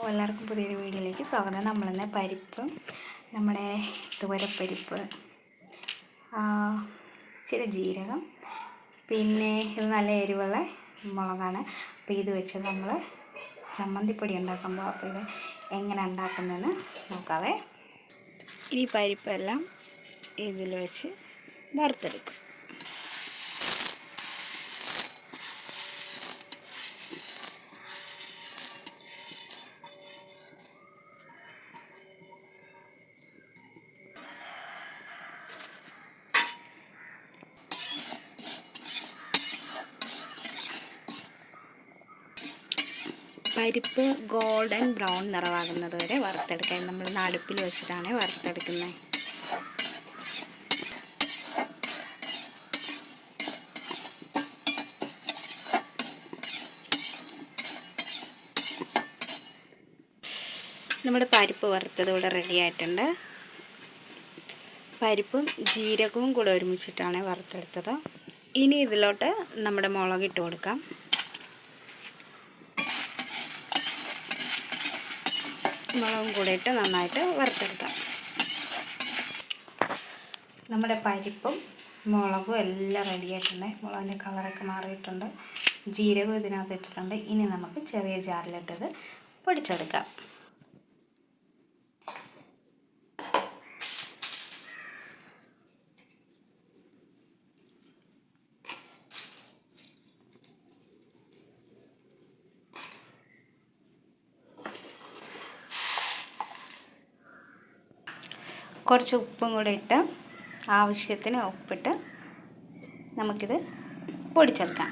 എല്ലാവർക്കും പുതിയൊരു വീഡിയോയിലേക്ക് സ്വാഗതം. നമ്മളിന്ന് പരിപ്പ്, നമ്മുടെ തുവരപ്പരിപ്പ്, ഇച്ചിരി ജീരകം, പിന്നെ ഇത് നല്ല എരിവുള്ള മുളകാണ്. അപ്പോൾ ഇത് വെച്ച് നമ്മൾ ചമ്മന്തിപ്പൊടി ഉണ്ടാക്കുമ്പോൾ അപ്പോൾ ഇത് എങ്ങനെ ഉണ്ടാക്കുന്നതെന്ന് നോക്കാവേ. ഈ പരിപ്പെല്ലാം ഇതിൽ വെച്ച് വറുത്തെടുക്കും. പരിപ്പ് ഗോൾഡൻ ബ്രൗൺ നിറമാകുന്നത് വരെ വറുത്തെടുക്കാൻ നമ്മൾ അടുപ്പിൽ വെച്ചിട്ടാണ് വറുത്തെടുക്കുന്നത്. നമ്മുടെ പരിപ്പ് വറുത്തത് ഇവിടെ റെഡി ആയിട്ടുണ്ട്. പരിപ്പും ജീരകവും കൂടെ ഒരുമിച്ചിട്ടാണ് വറുത്തെടുത്തത്. ഇനി ഇതിലോട്ട് നമ്മുടെ മുളക് ഇട്ട് കൊടുക്കാം. മുളകും കൂടെ ഇട്ട് നന്നായിട്ട് വറുത്തെടുക്കാം. നമ്മുടെ പരിപ്പും മുളകും എല്ലാം റെഡിയായിട്ടുണ്ട്. മുളകിൻ്റെ കളറൊക്കെ മാറിയിട്ടുണ്ട്. ജീരകം ഇതിനകത്ത് ഇട്ടിട്ടുണ്ട്. ഇനി നമുക്ക് ചെറിയ ജാറിലിട്ടത് പൊടിച്ചെടുക്കാം. കുറച്ച് ഉപ്പും കൂടെ ഇട്ട് ആവശ്യത്തിന് ഉപ്പിട്ട് നമുക്കിത് പൊടിച്ചെടുക്കാം.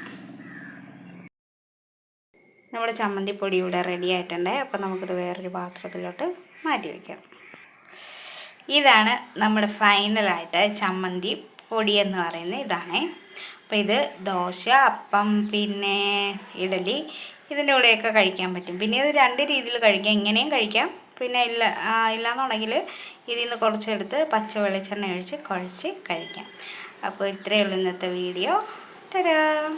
നമ്മുടെ ചമ്മന്തിപ്പൊടി ഇവിടെ റെഡി ആയിട്ടുണ്ട്. അപ്പോൾ നമുക്കിത് വേറൊരു പാത്രത്തിലോട്ട് മാറ്റി വയ്ക്കാം. ഇതാണ് നമ്മുടെ ഫൈനലായിട്ട് ചമ്മന്തി പൊടി എന്ന് പറയുന്നത് ഇതാണ്. അപ്പോൾ ഇത് ദോശ, അപ്പം, പിന്നെ ഇഡലി ഇതിൻ്റെ കൂടെയൊക്കെ കഴിക്കാൻ പറ്റും. പിന്നെ ഇത് രണ്ട് രീതിയിൽ കഴിക്കാം. ഇങ്ങനെയും കഴിക്കാം. പിന്നെ ഇല്ലാന്നുണ്ടെങ്കിൽ ഇതിൽ നിന്ന് കുറച്ചെടുത്ത് പച്ച വെളിച്ചെണ്ണ ഒഴിച്ച് കുഴച്ച് കഴിക്കാം. അപ്പോൾ ഇത്രയേ ഉള്ളൂ ഇന്നത്തെ വീഡിയോ. തരാം.